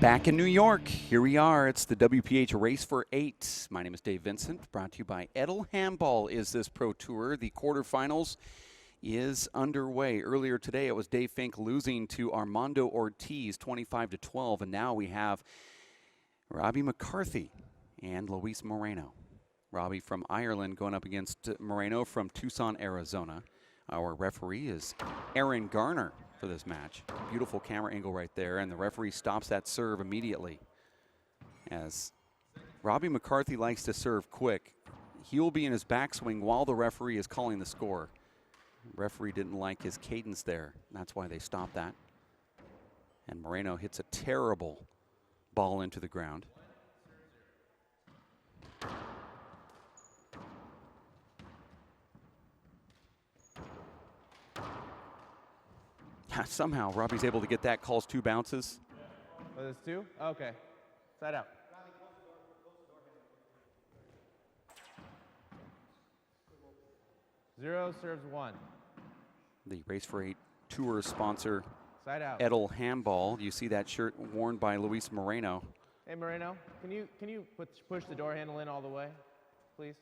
Back in New York, here we are. It's the WPH Race for 8. My name is Dave Vincent, brought to you by Handball is this Pro Tour. The quarterfinals is underway. Earlier today, it was Dave Fink losing to Armando Ortiz 25-12, and now we have Robbie McCarthy and Luis Moreno. Robbie from Ireland going up against Moreno from Tucson, Arizona. Our referee is Aaron Garner for this match. Beautiful camera angle right there, and the referee stops that serve immediately. As Robbie McCarthy likes to serve quick, he will be in his backswing while the referee is calling the score. The referee didn't like his cadence there. That's why they stopped that. And Moreno hits a terrible ball into the ground. Somehow Robbie's able to get that, calls 2 bounces. Oh, there's 2? Okay. Side out. Zero serves 1. The Race for 8 tour sponsor, Side out. Handball. You see that shirt worn by Luis Moreno. Hey Moreno, can you push the door handle in all the way, please?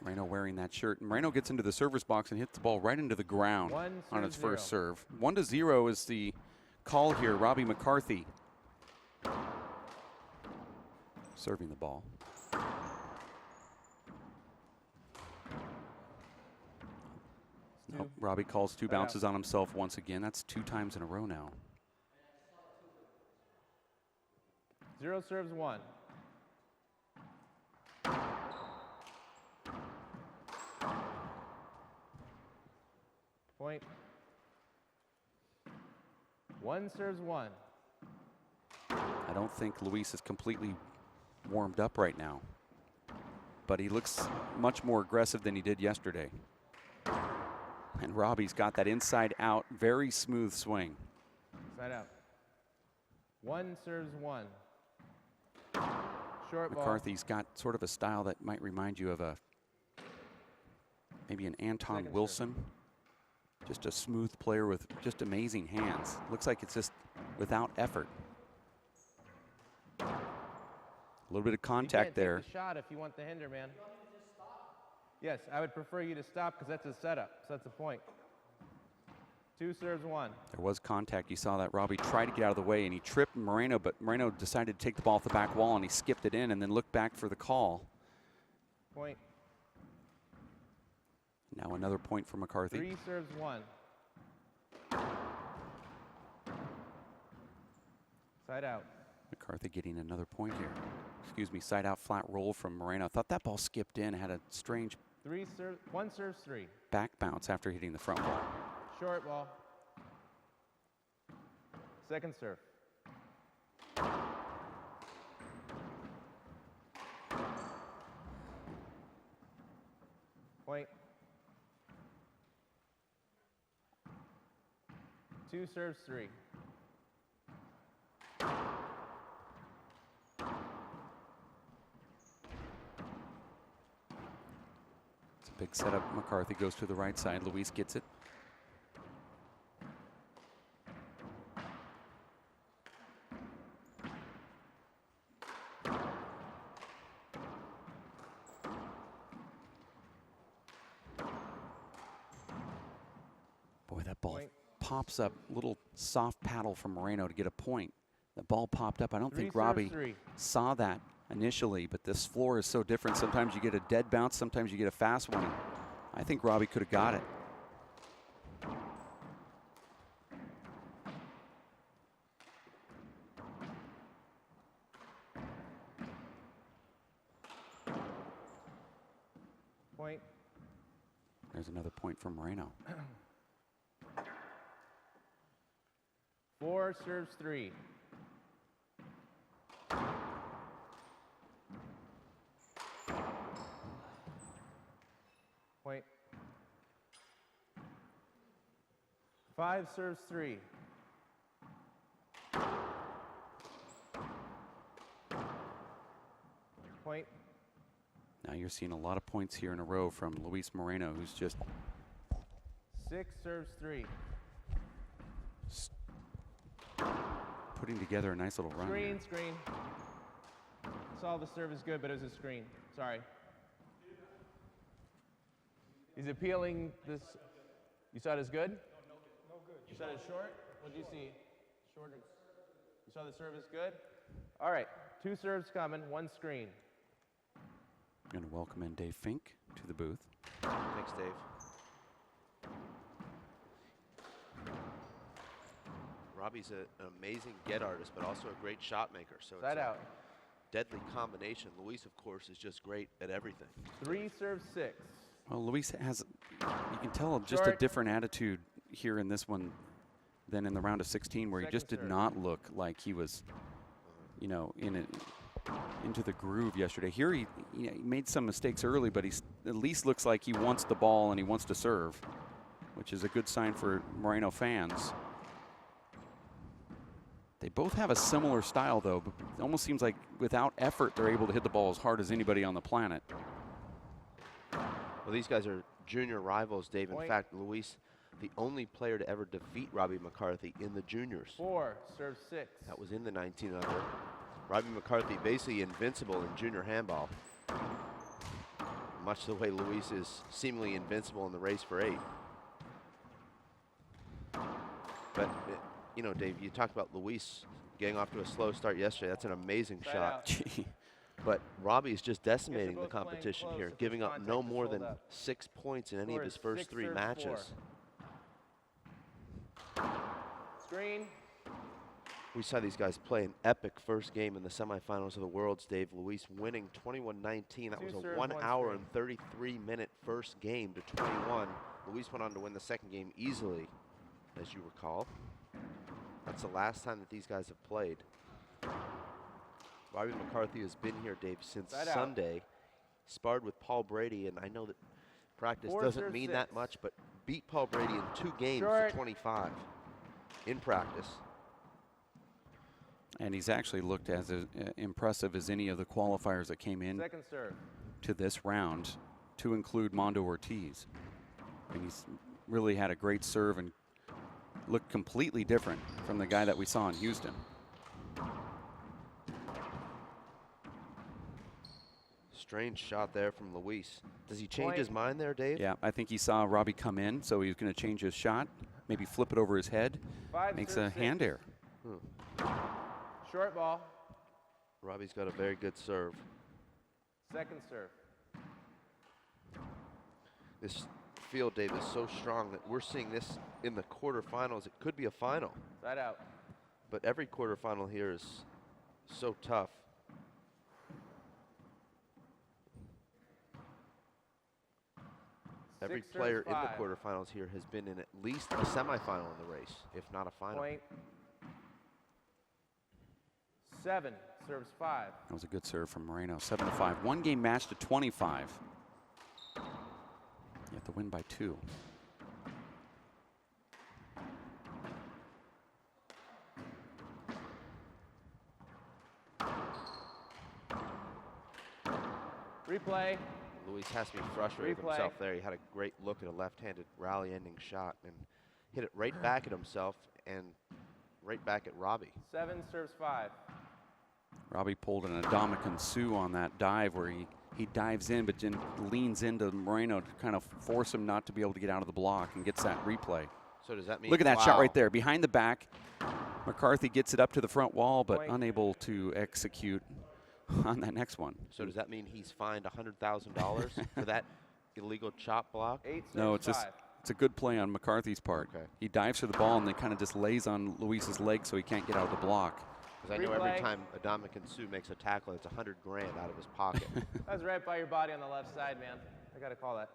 Moreno wearing that shirt. Moreno gets into the server's box and hits the ball right into the ground on its first serve. 1-0 is the call here. Robbie McCarthy serving the ball. Nope, Robbie calls 2 bounces on himself once again. That's 2 times in a row now. 0 serves 1. Point. 1 serves 1. I don't think Luis is completely warmed up right now, but he looks much more aggressive than he did yesterday. And Robbie's got that inside out, very smooth swing. Side out. 1 serves 1. Short ball. McCarthy's got sort of a style that might remind you of maybe an Anton Wilson. Just a smooth player with just amazing hands. Looks like it's just without effort. A little bit of contact there. Take the shot if you want the hinder, man. Yes, I would prefer you to stop because that's a setup. So that's a point. 2 serves 1. There was contact. You saw that Robbie tried to get out of the way and he tripped Moreno, but Moreno decided to take the ball off the back wall and he skipped it in and then looked back for the call. Point. Now another point for McCarthy. 3 serves 1. Side out. McCarthy getting another point here. Excuse me, side out flat roll from Moreno. Thought that ball skipped in, had a strange 1 serves 3. back bounce after hitting the front wall. Short ball. Second serve. Point. 2 serves 3. It's a big setup. McCarthy goes to the right side. Luis gets it. Boy, that ball pops up. Little soft paddle from Moreno to get a point. The ball popped up. I don't think Robbie saw that initially, but this floor is so different. Sometimes you get a dead bounce, sometimes you get a fast one. I think Robbie could have got it. Point. There's another point from Moreno. 4 serves 3. Point. 5 serves 3. Point. Now you're seeing a lot of points here in a row from Luis Moreno, who's just 6 serves 3. putting together a nice little run. Screen, screen. Saw the serve is good, but it was a screen. Sorry. He's appealing this. You saw it as good? No good. You saw it as short? What did you see? Shorter. You saw the serve is good? All right. 2 serves coming, 1 screen. I'm going to welcome in Dave Fink to the booth. Thanks, Dave. Robbie's an amazing get artist, but also a great shot maker. So Side it's out. a deadly combination. Luis, of course, is just great at everything. 3 serves 6. Well, Luis has, you can tell just a Short. different attitude here in this one than in the round of 16, where he just did serve. not look like he was, you know, into the groove yesterday. Here he made some mistakes early, but he at least looks like he wants the ball and he wants to serve, which is a good sign for Moreno fans. They both have a similar style, though, but it almost seems like without effort, they're able to hit the ball as hard as anybody on the planet. Well, these guys are junior rivals, Dave. In fact, Luis, the only player to ever defeat Robbie McCarthy in the juniors. 4 serves 6. That was in the 19 under. Robbie McCarthy basically invincible in junior handball, much the way Luis is seemingly invincible in the race for 8. But, you know, Dave, you talked about Luis getting off to a slow start yesterday. That's an amazing shot. But Robbie is just decimating the competition here, giving up no more than 6 points in any of his first 3 matches. Screen. We saw these guys play an epic first game in the semifinals of the Worlds, Dave. Luis winning 21-19. That was a 1 hour and 33-minute first game to 21. Luis went on to win the second game easily, as you recall. That's the last time that these guys have played. Robbie McCarthy has been here, Dave, since Sunday. Sparred with Paul Brady, and I know that practice doesn't mean that much, but beat Paul Brady in 2 games to 25 in practice. And he's actually looked as impressive as any of the qualifiers that came in to this round, to include Mondo Ortiz. And he's really had a great serve and looked completely different from the guy that we saw in Houston. Strange shot there from Luis. Does he change his mind there, Dave? Yeah, I think he saw Robbie come in, so he's going to change his shot, maybe flip it over his head. Makes a hand error. Short ball. Robbie's got a very good serve. Second serve. This field, Dave, is so strong that we're seeing this in the quarterfinals. It could be a final. Side out. But every quarterfinal here is so tough. Every player in the quarterfinals here has been in at least a semifinal in the race, if not a final. 7 serves 5. That was a good serve from Moreno. 7-5. 1 game match to 25. You have to win by 2. Replay. Luis has to be frustrated with himself there. He had a great look at a left-handed rally-ending shot and hit it right back at himself and right back at Robbie. 7 serves 5. Robbie pulled an Adamakan Sue on that dive where he dives in but then leans into Moreno to kind of force him not to be able to get out of the block and gets that replay. So does that mean— Look at that shot right there. Behind the back, McCarthy gets it up to the front wall but unable to execute on that next one. So does that mean he's fined $100,000 for that illegal chop block? 8 serves No, it's just it's a good play on McCarthy's part. Okay. He dives for the ball and then kind of just lays on Luis's leg so he can't get out of the block. Because I know every time Adamakan Sue makes a tackle, it's $100,000 out of his pocket. That was right by your body on the left side, man. I got to call that.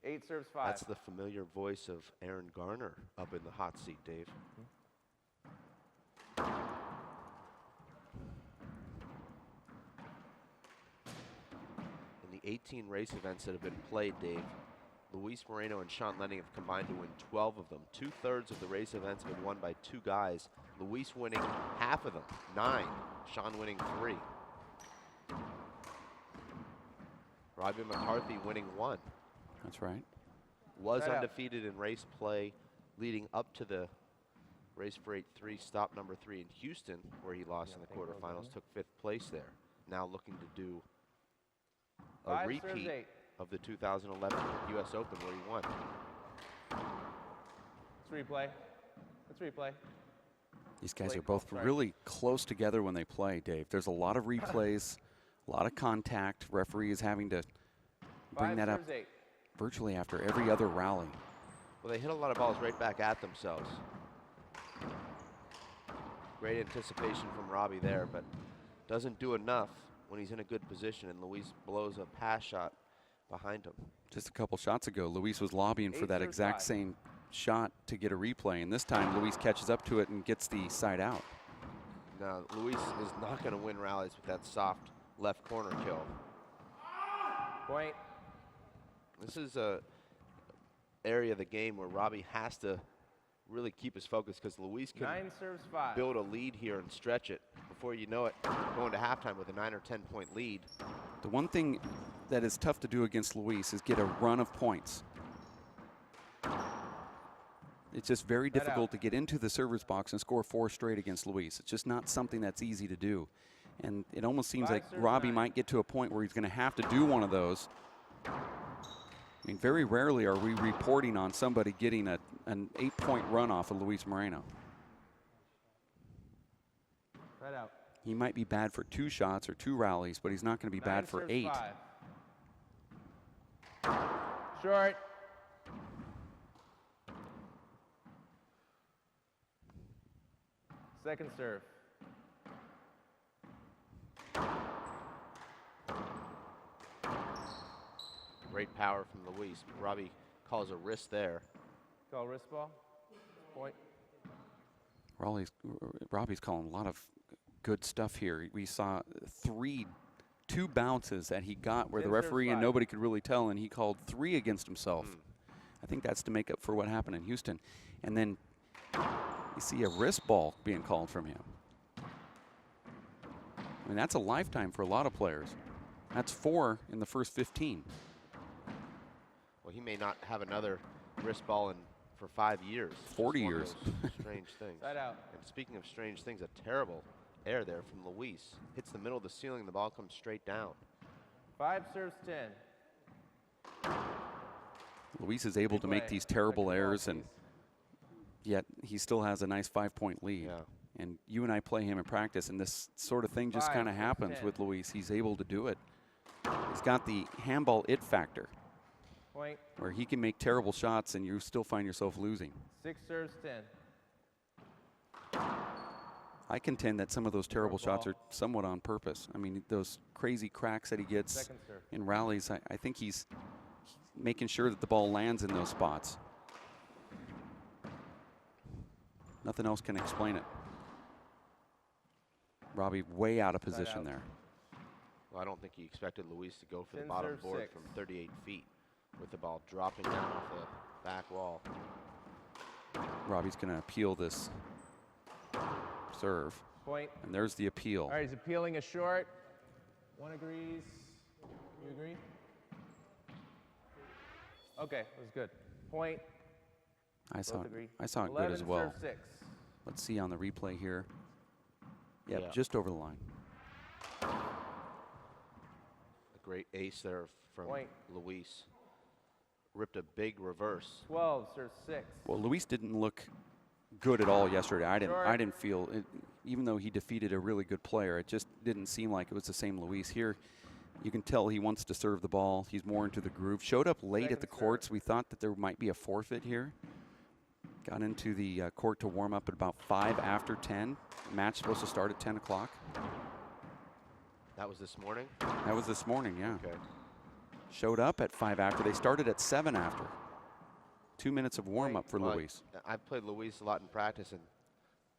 8 serves 5. That's the familiar voice of Aaron Garner up in the hot seat, Dave. In the 18 race events that have been played, Dave, Luis Moreno and Sean Lenning have combined to win 12 of them. 2/3 of the race events have been won by 2 guys. Luis winning half of them, 9. Sean winning 3. Robbie McCarthy winning 1. That's right. Was undefeated in race play leading up to the Race for 8-3, stop number 3 in Houston, where he lost in the quarterfinals, took 5th place there. Now looking to do a repeat of the 2011 U.S. Open where he won. Let's replay. Let's replay. These guys are both really close together when they play, Dave. There's a lot of replays, a lot of contact. Referee is having to bring that up virtually after every other rally. Well, they hit a lot of balls right back at themselves. Great anticipation from Robbie there, but doesn't do enough when he's in a good position, and Luis blows a pass shot behind him. Just a couple shots ago, Luis was lobbying for that exact same shot to get a replay, and this time Luis catches up to it and gets the side out. Now, Luis is not going to win rallies with that soft left corner kill. Point. This is a area of the game where Robbie has to really keep his focus, because Luis can build a lead here and stretch it. Before you know it, going to halftime with a 9 or 10 point lead. The one thing that is tough to do against Luis is get a run of points. It's just very difficult to get into the server's box and score 4 straight against Luis. It's just not something that's easy to do. And it almost seems like Robbie might get to a point where he's going to have to do one of those. I mean, very rarely are we reporting on somebody getting an 8-point run off of Luis Moreno. Right out. He might be bad for 2 shots or 2 rallies, but he's not going to be bad for 8. 5. Short. Second serve. Great power from Luis. Robbie calls a wrist there. Call wrist ball. Point. Robbie's calling a lot of good stuff here. We saw 2 bounces that he got where the referee and nobody could really tell, and he called 3 against himself. I think that's to make up for what happened in Houston. And then you see a wrist ball being called from him. I mean, that's a lifetime for a lot of players. That's 4 in the first 15. Well, he may not have another wrist ball for 5 years. 40 years. Strange things. Side out. And speaking of strange things, a terrible air there from Luis. Hits the middle of the ceiling, the ball comes straight down. 5 serves 10. Luis is able to make these terrible errors, and yet he still has a nice 5-point lead. Yeah. And you and I play him in practice, and this sort of thing just kind of happens with Luis. He's able to do it. He's got the handball it factor, Point. where he can make terrible shots and you still find yourself losing. 6 serves 10. I contend that some of those terrible shots are somewhat on purpose. I mean, those crazy cracks that he gets in rallies, I think he's making sure that the ball lands in those spots. Nothing else can explain it. Robbie way out of position there. Well, I don't think he expected Luis to go for the bottom board from 38 feet with the ball dropping down off the back wall. Robbie's going to appeal this serve. Point. And there's the appeal. All right, he's appealing a short. One agrees. You agree? Okay, that was good. Point. I saw it good as well. 6. Let's see on the replay here. Yep, Yeah. just over the line. A great ace there from Luis. Ripped a big reverse. 12 serves 6. Well, Luis didn't look good at all yesterday. I didn't feel it, even though he defeated a really good player. It just didn't seem like it was the same Luis here. You can tell he wants to serve the ball. He's more into the groove. Showed up late at the courts. We thought that there might be a forfeit here. Got into the court to warm up at about 5 after 10. Match supposed to start at 10 o'clock. That was this morning? That was this morning, yeah. Okay. Showed up at 5 after. They started at 7 after. 2 minutes of warm up for Luis. I've played Luis a lot in practice, and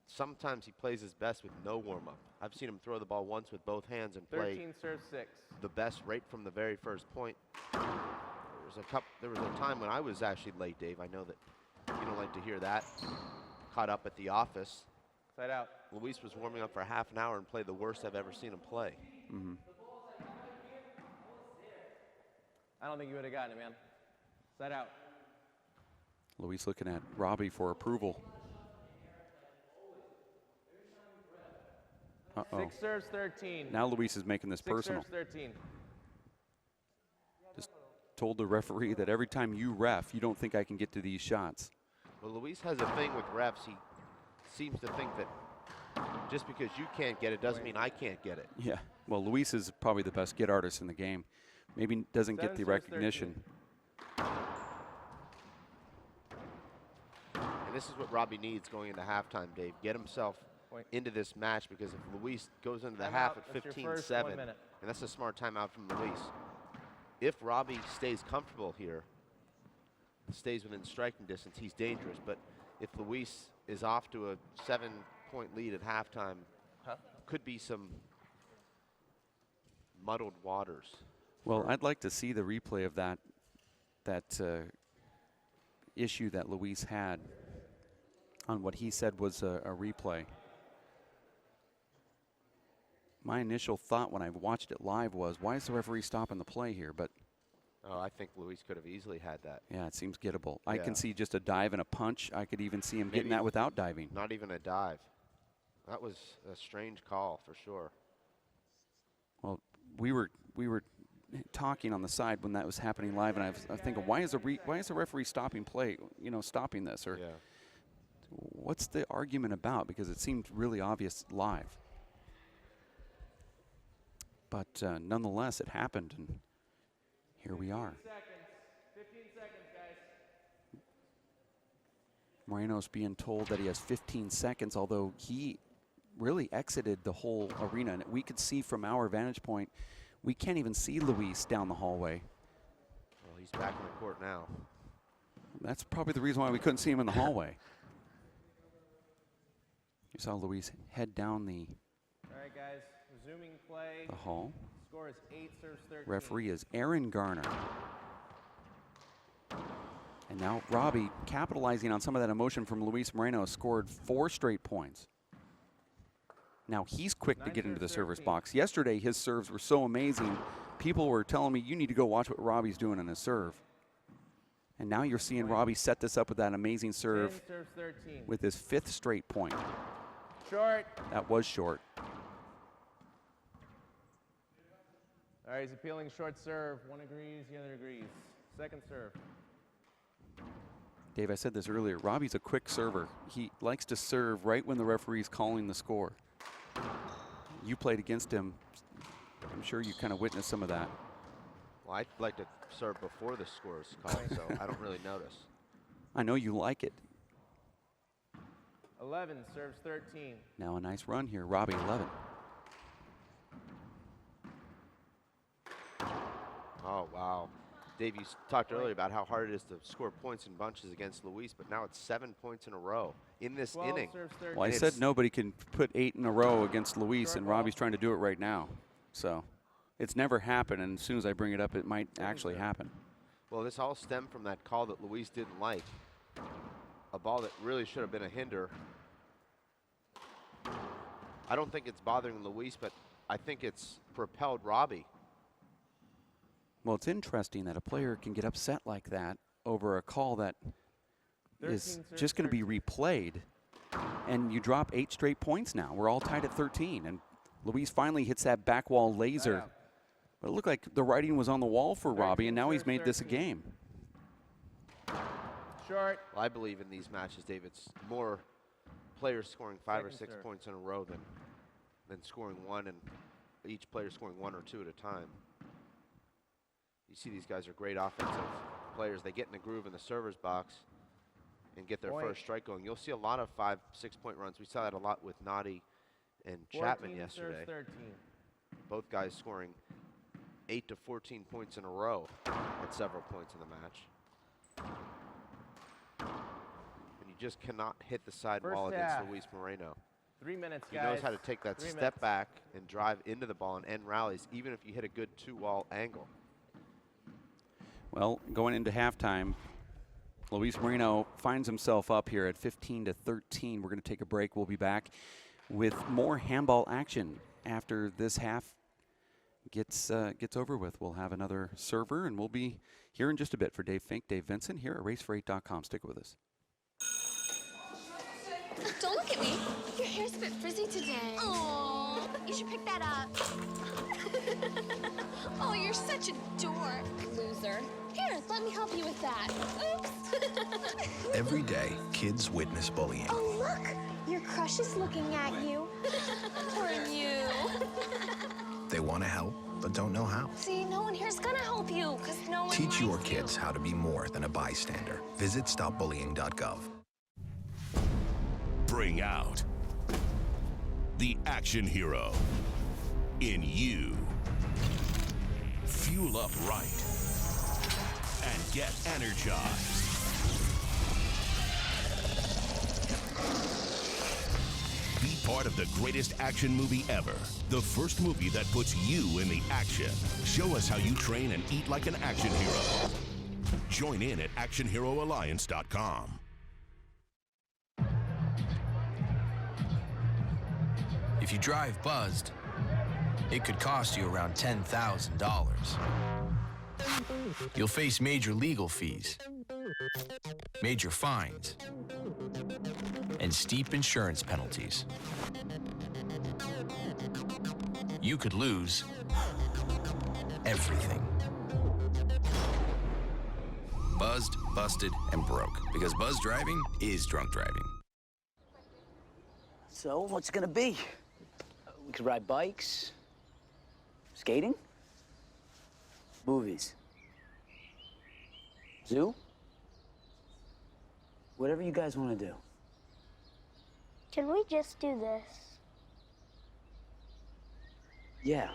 sometimes he plays his best with no warm up. I've seen him throw the ball once with both hands and play 13 serves 6. the best right from the very first point. There was a time when I was actually late, Dave. I know that you don't like to hear that. Caught up at the office. Side out. Luis was warming up for half an hour and played the worst I've ever seen him play. Mm-hmm. I don't think you would have gotten it, man. Side out. Luis looking at Robbie for approval. Uh-oh. 6 serves, 13. Now Luis is making this 6 personal. serves, 13. Just told the referee that every time you ref, you don't think I can get to these shots. Well, Luis has a thing with refs. He seems to think that just because you can't get it doesn't mean I can't get it. Yeah. Well, Luis is probably the best get artist in the game. Maybe doesn't 7 get the serves, recognition. 13. And this is what Robbie needs going into halftime, Dave. Get himself into this match, because if Luis goes into the half at 15-7, and that's a smart timeout from Luis. If Robbie stays comfortable here, stays within striking distance, he's dangerous. But if Luis is off to a 7-point lead at halftime, could be some muddled waters. Well, I'd like to see the replay of that issue that Luis had on what he said was a replay. My initial thought when I watched it live was, why is the referee stopping the play here? But oh, I think Luis could have easily had that. yeah, it seems gettable. I can see just a dive and a punch. I could even see him Maybe getting that without diving. Not even a dive. That was a strange call for sure. Well, we were talking on the side when that was happening live, and I was thinking, why is the referee stopping play? You know, stopping this, or what's the argument about? Because it seemed really obvious live. But nonetheless, it happened, and here we are. 15 seconds, guys. Moreno's being told that he has 15 seconds, although he really exited the whole arena. And we could see from our vantage point, we can't even see Luis down the hallway. Well, he's back in the court now. That's probably the reason why we couldn't see him in the hallway. You saw Luis head down the All right, guys, resuming play. hall. Score is 8 serves, 13. Referee is Aaron Garner. And now Robbie, capitalizing on some of that emotion from Luis Moreno, scored 4 straight points. Now he's quick to get into the server's box. Yesterday, his serves were so amazing, people were telling me, you need to go watch what Robbie's doing on his serve. And now you're seeing Robbie set this up with that amazing serve with his 5th straight point. Short. That was short. All right, he's appealing short serve. One agrees, the other agrees. Second serve. Dave, I said this earlier. Robbie's a quick server. He likes to serve right when the referee's calling the score. You played against him. I'm sure you kind of witnessed some of that. Well, I'd like to serve before the score is called, so I don't really notice. I know you like it. 11 serves 13. Now a nice run here. Robbie, 11. Oh, wow. Dave, you talked earlier about how hard it is to score points in bunches against Luis, but now it's 7 points in a row in this inning. Well, I said nobody can put 8 in a row against Luis, and Robbie's trying to do it right now. So it's never happened, and as soon as I bring it up, it might actually happen. Well, this all stemmed from that call that Luis didn't like. A ball that really should have been a hinder. I don't think it's bothering Luis, but I think it's propelled Robbie. Well, it's interesting that a player can get upset like that over a call that is just going to be replayed, and you drop 8 straight points now. We're all tied at 13, and Luis finally hits that back wall laser. But it looked like the writing was on the wall for Robbie, and now he's made this a game. Short. Well, I believe in these matches, Dave. It's more players scoring 5 or 6 points in a row than scoring 1, and each player scoring 1 or 2 at a time. You see these guys are great offensive players. They get in the groove in the server's box and get their first strike going. You'll see a lot of 5, 6-point runs. We saw that a lot with Noddy and Chapman yesterday. 13. Both guys scoring 8 to 14 points in a row at several points in the match. And you just cannot hit the sidewall against Luis Moreno. 3 minutes, guys. He knows how to take that step back and drive into the ball and end rallies, even if you hit a good 2-wall angle. Well, going into halftime, Luis Moreno finds himself up here at 15 to 13. We're going to take a break. We'll be back with more handball action after this half gets over with. We'll have another server, and we'll be here in just a bit. For Dave Fink, Dave Vincent here at racefor8.com. Stick with us. Don't look at me. Your hair's a bit frizzy today. Aww. You should pick that up. Oh, you're such a dork. Loser. Here, let me help you with that. Oops. Every day, kids witness bullying. Oh, look. Your crush is looking at you. Poor you. They want to help, but don't know how. See, no one here's gonna help you, because no one Teach your likes you. kids how to be more than a bystander. Visit stopbullying.gov. Bring out the action hero in you. Fuel up right and get energized. Be part of the greatest action movie ever. The first movie that puts you in the action. Show us how you train and eat like an action hero. Join in at actionheroalliance.com. If you drive buzzed, it could cost you around $10,000. You'll face major legal fees, major fines, and steep insurance penalties. You could lose everything. Buzzed, busted, and broke. Because buzz driving is drunk driving. So, what's it gonna be? We could ride bikes, skating, movies, zoo, whatever you guys want to do. Can we just do this? Yeah.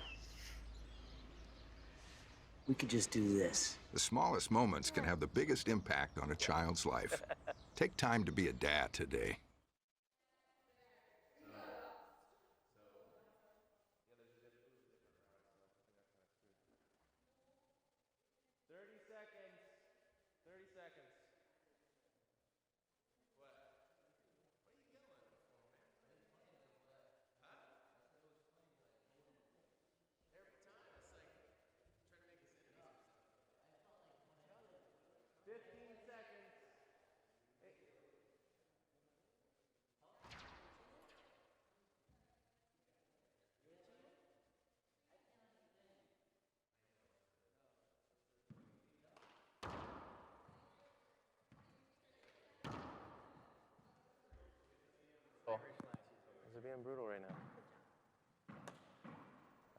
We could just do this. The smallest moments can have the biggest impact on a child's life. Take time to be a dad today. They're being brutal right now.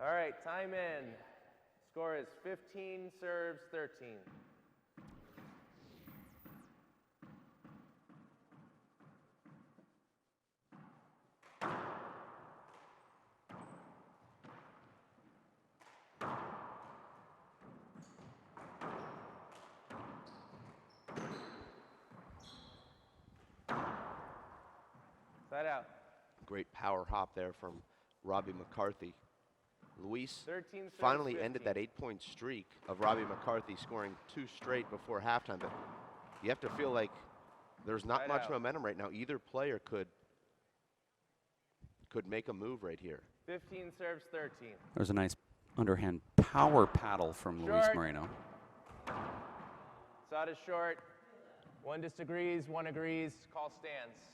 All right, time in. Score is 15 serves, 13. Side out. Great power hop there from Robbie McCarthy. Luis 13 serves, finally 15. ended that 8-point streak of Robbie McCarthy scoring 2 straight before halftime. But you have to feel like there's not Side much out. momentum right now. Either player could make a move right here. 15 serves, 13. There's a nice underhand power paddle from Luis Short. Moreno. Side is short. One disagrees, one agrees. Call stands.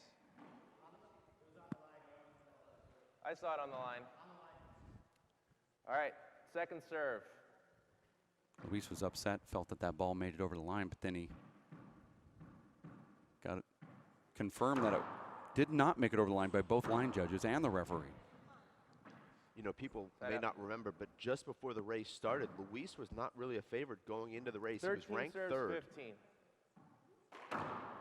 I saw it on the line. All right, second serve. Luis was upset, felt that that ball made it over the line, but then he got it confirmed that it did not make it over the line by both line judges and the referee. You know, people may not remember, but just before the race started, Luis was not really a favorite going into the race. He was 13 ranked serves, 3rd. 15.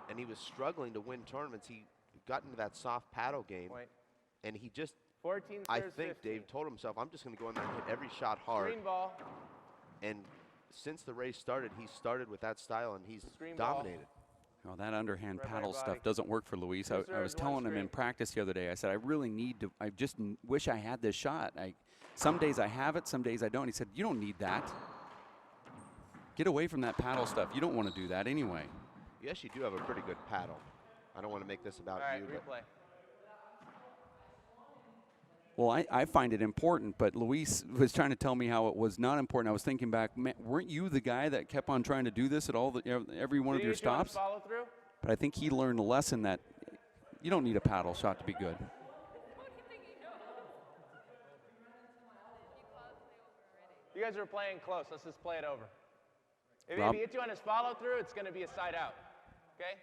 And he was struggling to win tournaments. He got into that soft paddle game, Point. and he just, 14 serves, I think 15. Dave told himself, I'm just going to go in there and hit every shot hard. Screen ball. And since the race started, he started with that style, and he's Screen ball. dominated. Well, that underhand Right by paddle your stuff body. doesn't work for Luis. Two I was serves, one telling him in screen. practice the other day, I said, I really need to, I just wish I had this shot. Some days I have it, some days I don't. He said, you don't need that. Get away from that paddle stuff. You don't want to do that anyway. Yes, you do have a pretty good paddle. I don't want to make this about All right, you, but replay. Well, I find it important, but Luis was trying to tell me how it was not important. I was thinking back, man, weren't you the guy that kept on trying to do this at every one of your stops? Follow through? But I think he learned a lesson that you don't need a paddle shot to be good. You guys are playing close. Let's just play it over. If Rob? he hits you on his follow-through, it's going to be a side out. Okay?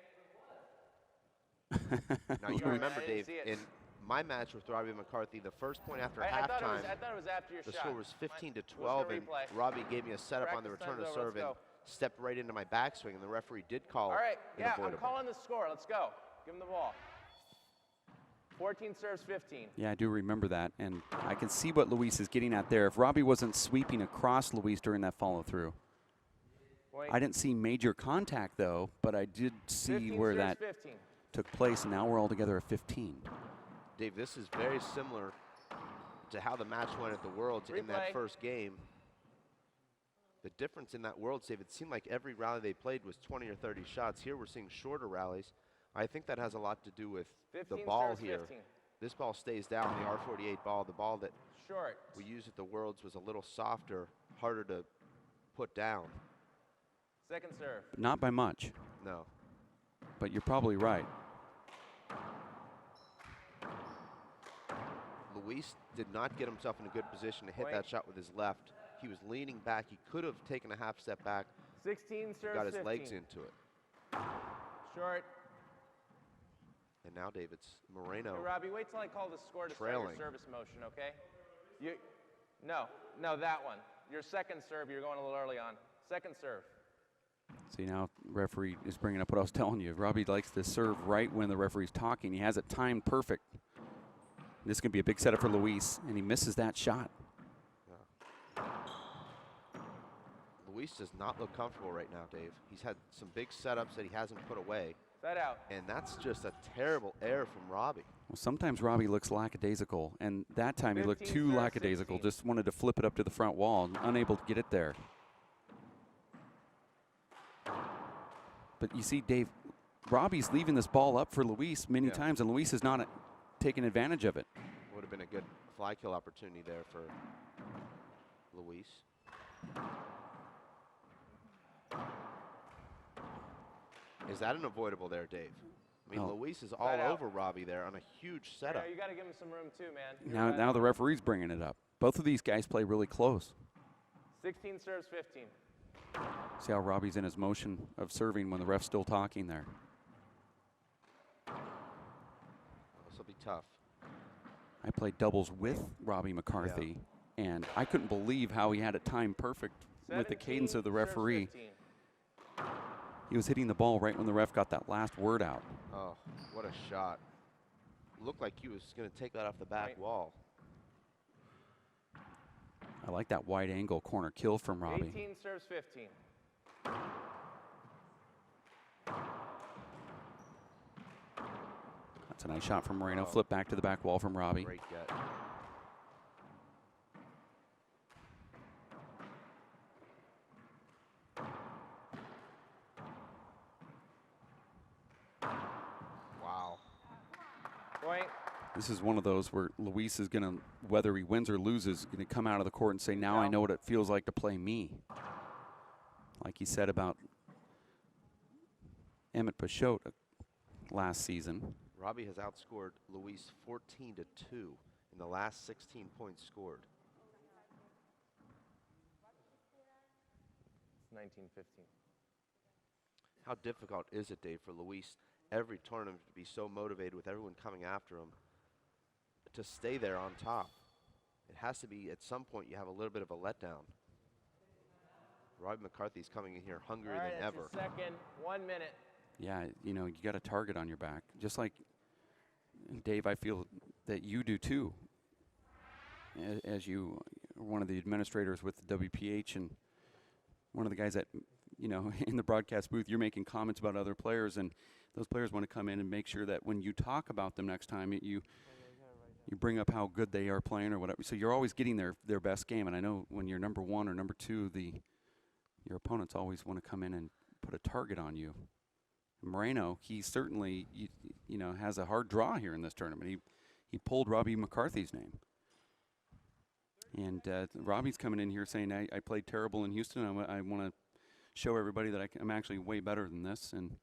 Now you remember, I didn't Dave, see it. in my match with Robbie McCarthy, the first point after I thought halftime, it was after your the shot. score was 15 to We'll 12, and replay. Robbie gave me a setup on the Practice return to time's over, serve let's and go. stepped right into my backswing, and the referee did call All right, yeah, I'm avoidable. calling the score. Let's go. Give him the ball. 14 serves 15. Yeah, I do remember that, and I can see what Luis is getting at there. If Robbie wasn't sweeping across Luis during that follow-through. Point. I didn't see major contact, though, but I did see 15 where serves that 15. took place, and now we're all together at 15. Dave, this is very similar to how the match went at the Worlds in that Replay. first game. The difference in that Worlds, Dave, it seemed like every rally they played was 20 or 30 shots. Here we're seeing shorter rallies. I think that has a lot to do with the 15 ball serves here. 15. This ball stays down, the R48 ball. The ball that Short. we used at the Worlds was a little softer, harder to put down. Second serve. Not by much, No. but you're probably right. Luis did not get himself in a good position to hit Point. that shot with his left. He was leaning back. He could have taken a half step back, 16 serves got his 15. legs into it. Short. And now, Dave, it's Moreno. Hey, Robbie, wait till I call the score to start Trailing. your service motion, okay? No, that one. Your second serve, you're going a little early on. Second serve. See, now referee is bringing up what I was telling you. Robbie likes to serve right when the referee's talking. He has it timed perfect. This is going to be a big setup for Luis, and he misses that shot. Luis does not look comfortable right now, Dave. He's had some big setups that he hasn't put away. Side out. And that's just a terrible error from Robbie. Well, sometimes Robbie looks lackadaisical, and that time he looked 15 too serve, lackadaisical. 16. Just wanted to flip it up to the front wall, and unable to get it there. But you see, Dave, Robbie's leaving this ball up for Luis many Yeah. times, and Luis is not taking advantage of it. Would have been a good fly kill opportunity there for Luis. Is that an avoidable there, Dave? I mean, Oh. Luis is all Side out. over Robbie there on a huge setup. You got to give him some room too, man. You're Now, right now on. the referee's bringing it up. Both of these guys play really close. 16 serves 15. See how Robbie's in his motion of serving when the ref's still talking there. This will be tough. I played doubles with Robbie McCarthy, and I couldn't believe how he had it timed perfect with the cadence of the 17 serves referee. 15. He was hitting the ball right when the ref got that last word out. Oh, what a shot. Looked like he was going to take that off the back Point. wall. I like that wide angle corner kill from Robbie. 18 serves 15. That's a nice shot from Moreno. Oh. Flip back to the back wall from Robbie. Great get. Wow. Point. This is one of those where Luis is going to, whether he wins or loses, going to come out of the court and say, now I know what it feels like to play me. Like he said about Emmett Pachot last season. Robbie has outscored Luis 14-2 in the last 16 points scored. 19-15. How difficult is it, Dave, for Luis every tournament to be so motivated with everyone coming after him to stay there on top? It has to be, at some point, you have a little bit of a letdown. Robbie McCarthy's coming in here hungrier All right, than that's ever. your second. 1 minute. Yeah, you know, you got a target on your back. Just like, Dave, I feel that you do too. As you are one of the administrators with the WPH and one of the guys that, you know, in the broadcast booth, you're making comments about other players, and those players want to come in and make sure that when you talk about them next time, you bring up how good they are playing or whatever. So you're always getting their best game, and I know when you're number one or number two, your opponents always want to come in and put a target on you. Moreno, he certainly, you know, has a hard draw here in this tournament. He pulled Robbie McCarthy's name. And Robbie's coming in here saying, I played terrible in Houston. I want to show everybody that I'm actually way better than this. And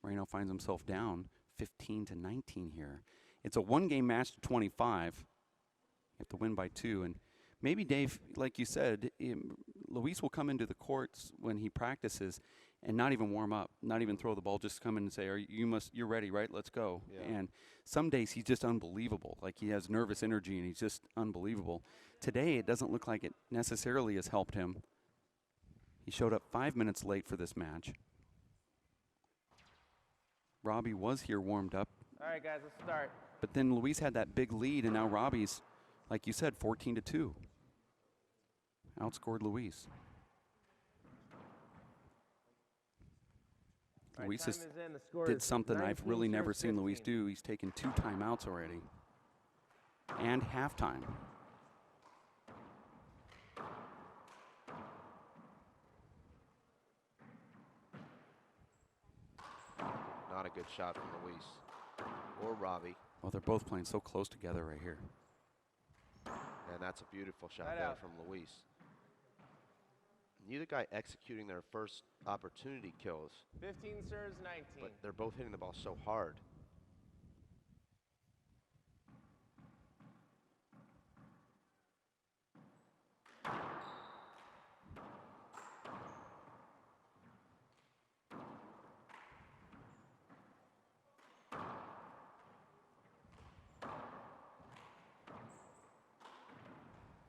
Moreno finds himself down 15-19 here. It's a one-game match to 25. You have to win by 2. And Maybe, Dave, like you said, Luis will come into the courts when he practices and not even warm up, not even throw the ball, just come in and say, you're ready, right? Let's go. Yeah. And some days he's just unbelievable. Like he has nervous energy and he's just unbelievable. Today it doesn't look like it necessarily has helped him. He showed up 5 minutes late for this match. Robbie was here warmed up. All right, guys, let's start. But then Luis had that big lead, and now Robbie's, like you said, 14-2. Outscored Luis. Luis did something I've really never seen Luis do. He's taken 2 timeouts already. And halftime. Not a good shot from Luis or Robbie. Well, they're both playing so close together right here. And that's a beautiful shot Right there out. from Luis. Neither guy executing their first opportunity kills, 15 serves, 19. but they're both hitting the ball so hard.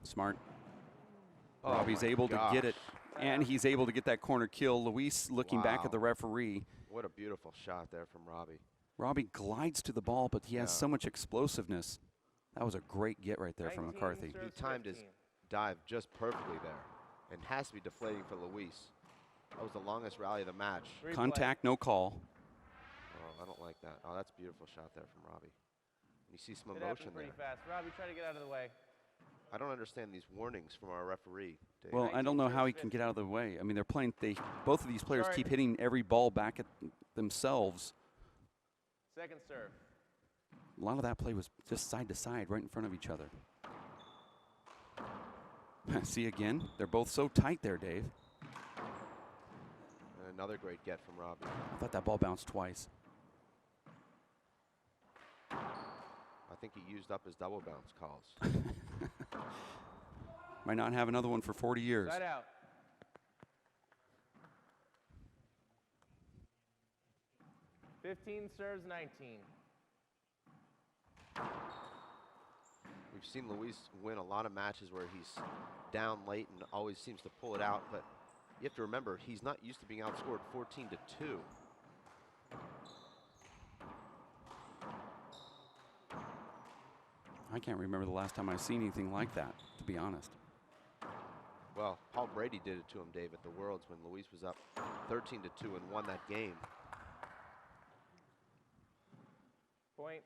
Smart. Oh Robbie's my able to get it, gosh. and he's able to get that corner kill. Luis looking back Wow. at the referee. What a beautiful shot there from Robbie. Robbie glides to the ball, but he has Yeah. so much explosiveness. That was a great get right there from 19 McCarthy. serves, He timed his 15. dive just perfectly there, and has to be deflating for Luis. That was the longest rally of the match. Replay. Contact, no call. Oh, I don't like that. Oh, that's a beautiful shot there from Robbie. You see some It emotion happened pretty there. fast. Robbie, try to get out of the way. I don't understand these warnings from our referee, Dave. Well, I don't know how he 19 can get out of the way. I mean, they're playing. Both of these players Sorry. keep hitting every ball back at themselves. Second serve. A lot of that play was just side to side, right in front of each other. See again? They're both so tight there, Dave. And another great get from Robbie. I thought that ball bounced twice. I think he used up his double bounce calls. Might not have another one for 40 years. Side out. Serves, 19. We've seen Luis win a lot of matches where he's down late and always seems to pull it out, but you have to remember he's not used to being outscored 14-2. I can't remember the last time I've seen anything like that, to be honest. Well, Paul Brady did it to him, Dave, at the Worlds when Luis was up 13-2 and won that game. Point.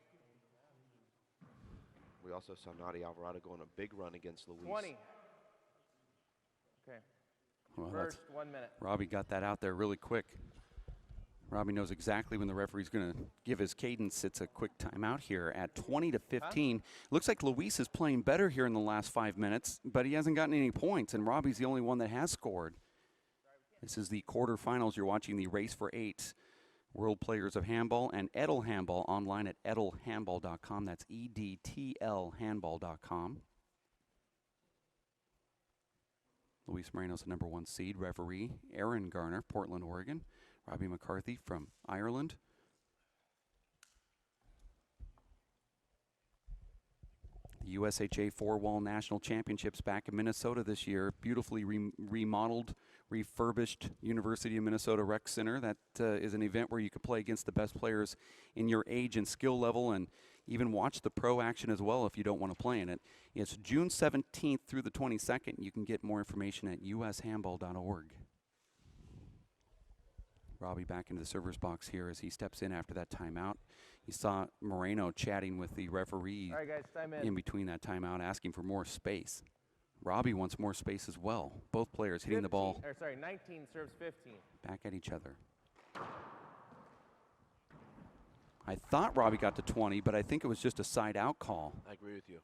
We also saw Nadia Alvarado go on a big run against Luis. 20. Okay. Well, that's, First 1 minute. Robbie got that out there really quick. Robbie knows exactly when the referee's going to give his cadence. It's a quick timeout here at 20-15. Looks like Luis is playing better here in the last 5 minutes, but he hasn't gotten any points, and Robbie's the only one that has scored. This is the quarterfinals. You're watching the Race for 8 World Players of Handball and Edel Handball online at edelhandball.com. That's EDTL handball.com. Luis Moreno's the #1 seed. Referee Aaron Garner, Portland, Oregon. Robbie McCarthy from Ireland. The USHA 4-wall national championships back in Minnesota this year. Beautifully remodeled, refurbished University of Minnesota Rec Center. That is an event where you could play against the best players in your age and skill level, and even watch the pro action as well if you don't want to play in it. It's June 17th through the 22nd. You can get more information at ushandball.org. Robbie back into the server's box here as he steps in after that timeout. You saw Moreno chatting with the referee All right, guys, time in. in between that timeout, asking for more space. Robbie wants more space as well. Both players hitting the ball 19 serves, 15. back at each other. I thought Robbie got to 20, but I think it was just a side out call. I agree with you.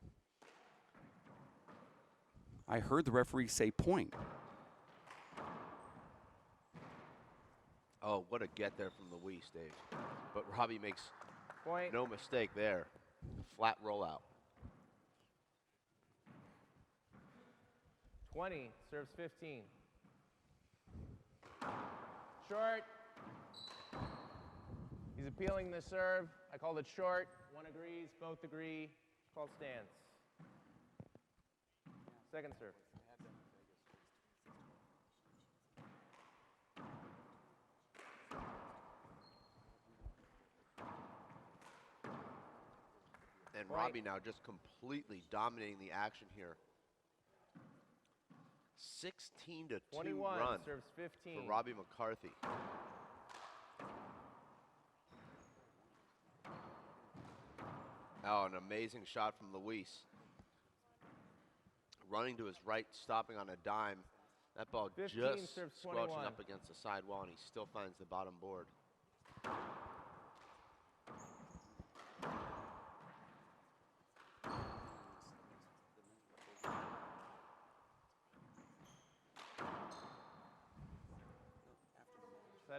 I heard the referee say point. Oh, what a get there from Luis, Dave. But Robbie makes Point. no mistake there. Flat rollout. 20, serves 15. Short. He's appealing the serve. I called it short. One agrees, both agree. It's called stance. Second serve. And Robbie now just completely dominating the action here. 16-2 run serves 15. for Robbie McCarthy. Oh, an amazing shot from Luis. Running to his right, stopping on a dime. That ball just squelching up against the sidewall, and he still finds the bottom board.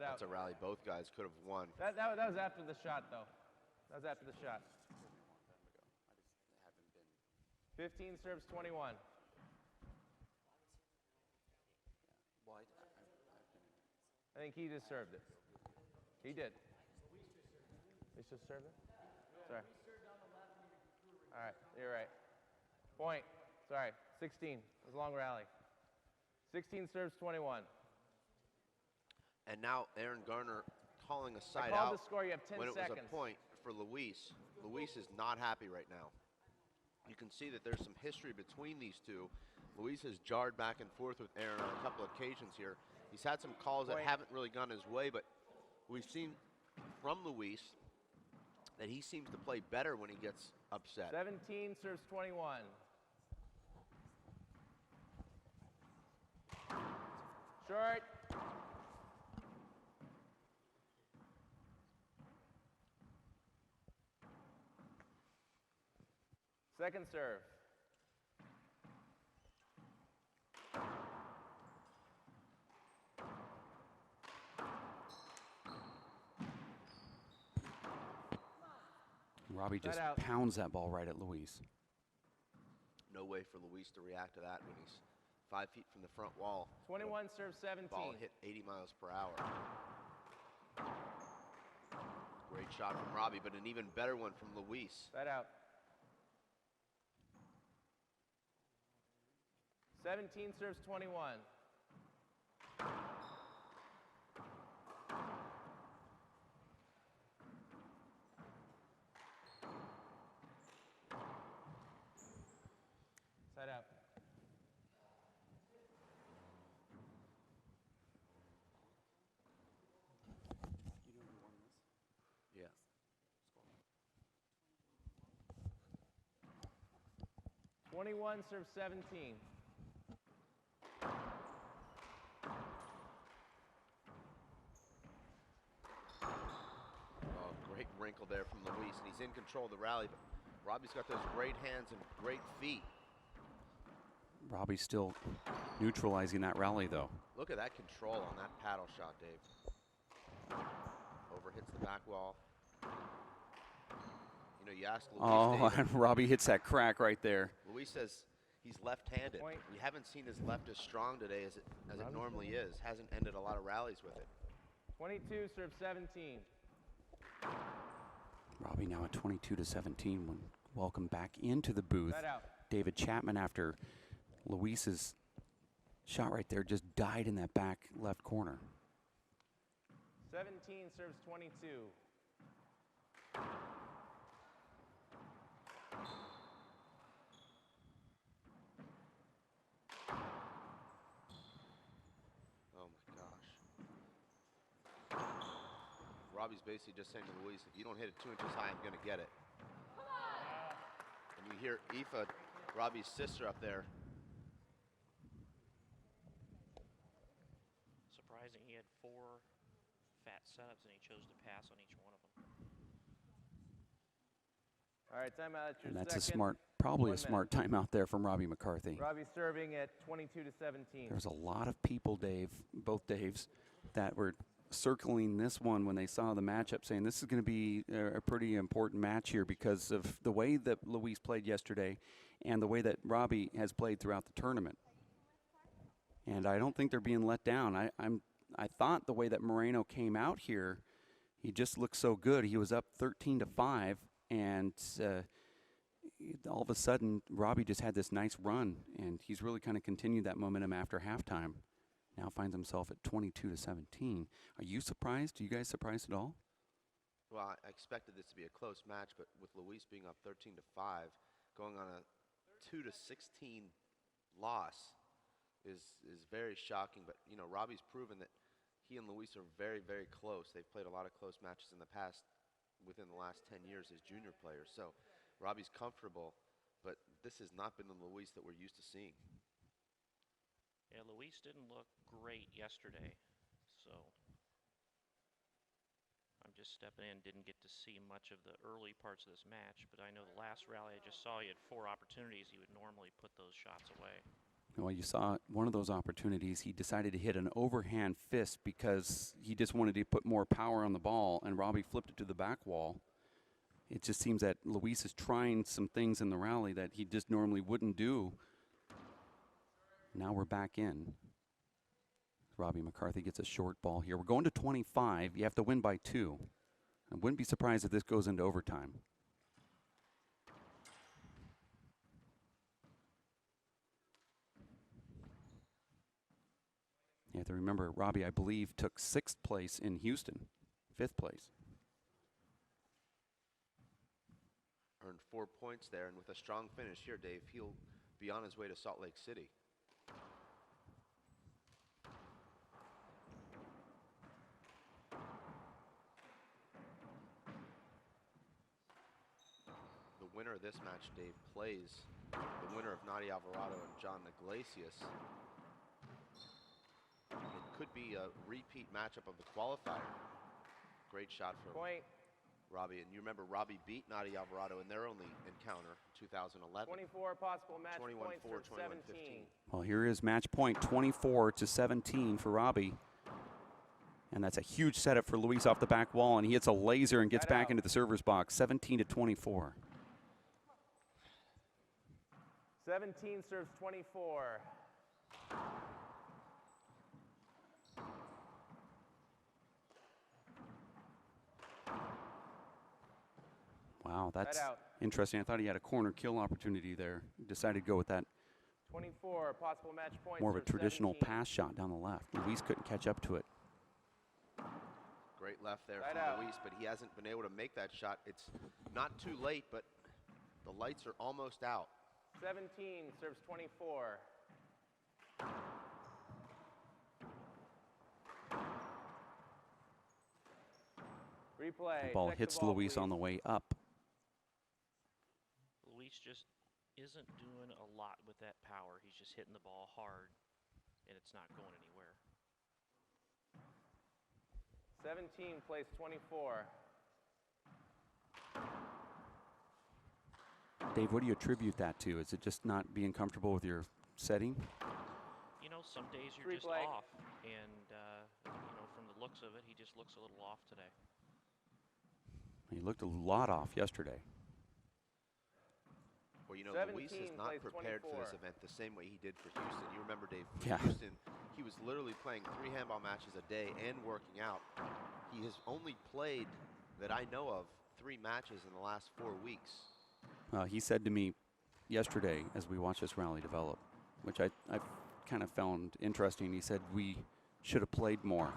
That's a rally both guys could have won. That was after the shot, though. That was after the shot. 15 serves 21. I think he just served it. He did. He just served it? Sorry. All right, you're right. Point. Sorry, 16. It was a long rally. 16 serves 21. And now Aaron Garner calling a side out. The score. You have 10 when it seconds. was a point for Luis. Luis is not happy right now. You can see that there's some history between these two. Luis has jarred back and forth with Aaron on a couple occasions here. He's had some calls that haven't really gone his way, but we've seen from Luis that he seems to play better when he gets upset. 17 serves 21. Short. Second serve. Robbie just pounds that ball right at Luis. No way for Luis to react to that when he's 5 feet from the front wall. 21 serves 17. Ball hit 80 miles per hour. Great shot from Robbie, but an even better one from Luis. That out. 17 serves 21. Side out. Yeah. 21 serves 17. Oh, great wrinkle there from Luis, and he's in control of the rally, but Robbie's got those great hands and great feet. Robbie's still neutralizing that rally, though. Look at that control on that paddle shot, Dave. Overhits the back wall. You know, you ask Luis. Oh, Dave, and Robbie hits that crack right there. Luis says he's left-handed. We haven't seen his left as strong today as it normally is. Hasn't ended a lot of rallies with it. 22 serves 17. Robbie now at 22-17. Welcome back into the booth. That out. David Chapman, after Luis's shot right there, just died in that back left corner. 17 serves 22. Oh my gosh. Robbie's basically just saying to Luis, if you don't hit it 2 inches high, I'm going to get it. And you hear Aoife, Robbie's sister, up there. Surprising, he had 4 fat setups and he chose to pass on each one of them. All right, timeout at your And that's second. a smart, probably a smart timeout there from Robbie McCarthy. Robbie serving at 22-17. There's a lot of people, Dave, both Daves, that were circling this one when they saw the matchup, saying this is going to be a pretty important match here because of the way that Luis played yesterday and the way that Robbie has played throughout the tournament. And I don't think they're being let down. I thought the way that Moreno came out here, he just looked so good. He was up 13-5, and all of a sudden, Robbie just had this nice run, and he's really kind of continued that momentum after halftime. Now finds himself at 22-17. Are you surprised? Are you guys surprised at all? Well, I expected this to be a close match, but with Luis being up 13-5, going on a 2-16 loss is very shocking. But you know, Robbie's proven that he and Luis are very, very close. They've played a lot of close matches in the past, within the last 10 years as junior players. So Robbie's comfortable, but this has not been the Luis that we're used to seeing. Yeah, Luis didn't look great yesterday, so I'm just stepping in. Didn't get to see much of the early parts of this match, but I know the last rally I just saw, he had 4 opportunities. He would normally put those shots away. Well, you saw one of those opportunities. He decided to hit an overhand fist because he just wanted to put more power on the ball, and Robbie flipped it to the back wall. It just seems that Luis is trying some things in the rally that he just normally wouldn't do. Now we're back in. Robbie McCarthy gets a short ball here. We're going to 25. You have to win by 2. I wouldn't be surprised if this goes into overtime. You have to remember, Robbie, I believe, took 6th place in Houston, 5th place. Earned 4 points there, and with a strong finish here, Dave, he'll be on his way to Salt Lake City. The winner of this match, Dave, plays the winner of Nadia Alvarado and John Iglesias. It could be a repeat matchup of the qualifier. Great shot for Robbie. And you remember Robbie beat Nadia Alvarado in their only encounter in 2011. 24 possible match 21-4, points for 17. Well, here is match point 24-17 for Robbie. And that's a huge setup for Luis off the back wall, and he hits a laser and gets back into the server's box, 17-24. 17 serves 24. Wow, that's interesting. I thought he had a corner kill opportunity there. He decided to go with that 24 possible match points. more of a traditional 17. pass shot down the left. Luis couldn't catch up to it. Great left there from Luis, but he hasn't been able to make that shot. It's not too late, but the lights are almost out. 17 serves 24. Replay. The ball hits Luis on the way up. Luis just isn't doing a lot with that power. He's just hitting the ball hard, and it's not going anywhere. 17 plays 24. Dave, what do you attribute that to? Is it just not being comfortable with your setting? You know, some days you're just off, and you know, from the looks of it, he just looks a little off today. He looked a lot off yesterday. Well, you know, Luis is not prepared for this event the same way he did for Houston. You remember, Dave, for Houston, he was literally playing 3 handball matches a day and working out. He has only played, that I know of, 3 matches in the last 4 weeks. He said to me yesterday as we watched this rally develop, which I kind of found interesting. He said we should have played more.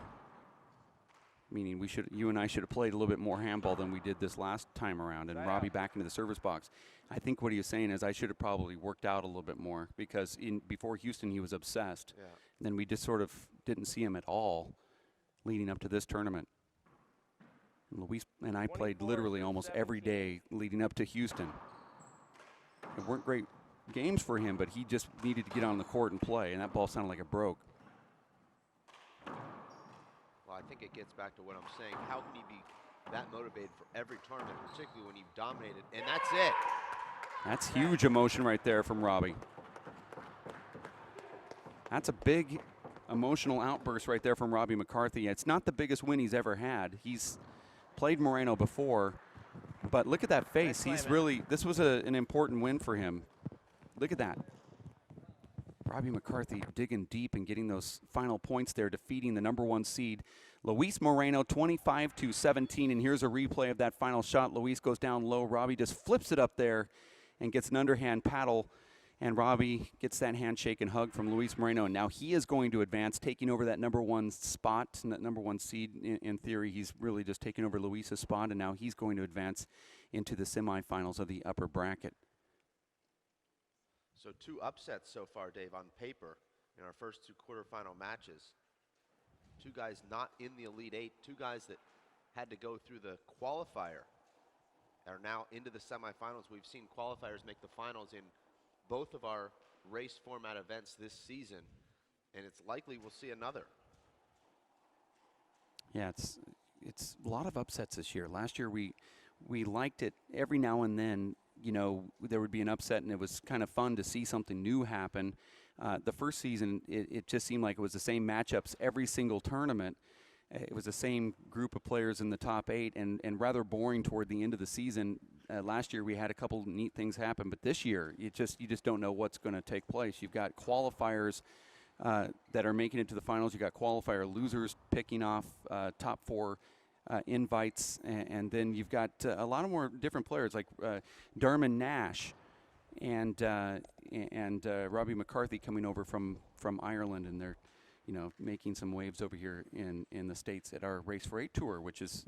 Meaning you and I should have played a little bit more handball than we did this last time around, and Robbie back into the service box. I think what he was saying is I should have probably worked out a little bit more, because before Houston he was obsessed. Yeah. And then we just sort of didn't see him at all leading up to this tournament. And Luis and I played literally almost every day leading up to Houston. It weren't great games for him, but he just needed to get on the court and play, and that ball sounded like it broke. Well, I think it gets back to what I'm saying. How can you be that motivated for every tournament, particularly when you've dominated? And that's it. That's huge emotion right there from Robbie. That's a big emotional outburst right there from Robbie McCarthy. It's not the biggest win he's ever had. He's played Moreno before, but look at that face. He's really, this was an important win for him. Look at that. Robbie McCarthy digging deep and getting those final points there, defeating the #1 seed, Luis Moreno, 25-17. And here's a replay of that final shot. Luis goes down low. Robbie just flips it up there and gets an underhand paddle. And Robbie gets that handshake and hug from Luis Moreno. And now he is going to advance, taking over that #1 spot, that #1 seed. In theory, he's really just taking over Luis's spot, and now he's going to advance into the semifinals of the upper bracket. So 2 upsets so far, Dave, on paper in our first 2 quarterfinal matches. 2 guys not in the Elite Eight, 2 guys that had to go through the qualifier are now into the semifinals. We've seen qualifiers make the finals in both of our race format events this season, and it's likely we'll see another. Yeah, it's a lot of upsets this year. Last year we liked it every now and then. You know, there would be an upset, and it was kind of fun to see something new happen. The first season, it just seemed like it was the same matchups every single tournament. It was the same group of players in the top 8, and rather boring toward the end of the season. Last year we had a couple neat things happen, but this year you just don't know what's going to take place. You've got qualifiers that are making it to the finals. You've got qualifier losers picking off top 4 invites, and then you've got a lot of more different players like Darman Nash and Robbie McCarthy coming over from Ireland, and they're making some waves over here in the States at our Race for 8 tour, which is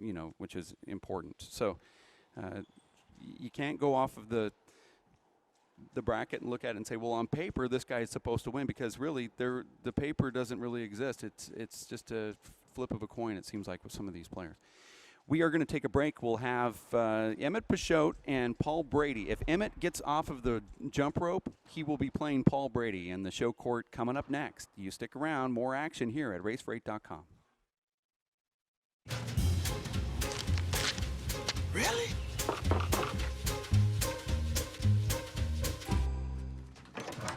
important. So you can't go off of the bracket and look at it and say, well, on paper this guy is supposed to win, because really the paper doesn't really exist. It's just a flip of a coin, it seems like, with some of these players. We are going to take a break. We'll have Emmett Peixote and Paul Brady. If Emmett gets off of the jump rope, he will be playing Paul Brady in the show court coming up next. You stick around. More action here at racefor8.com. Really?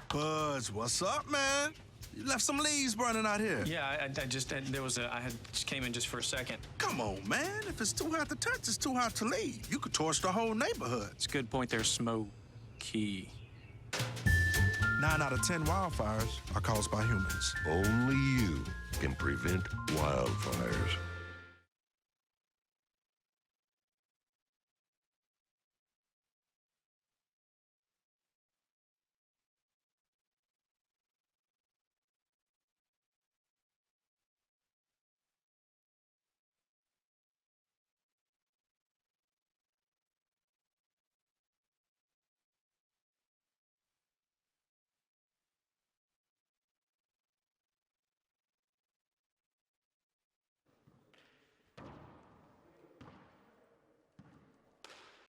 Buzz, what's up, man? You left some leaves burning out here. Yeah, I just came in just for a second. Come on, man. If it's too hot to touch, it's too hot to leave. You could torch the whole neighborhood. It's a good point there, Smokey. 9 out of 10 wildfires are caused by humans. Only you can prevent wildfires.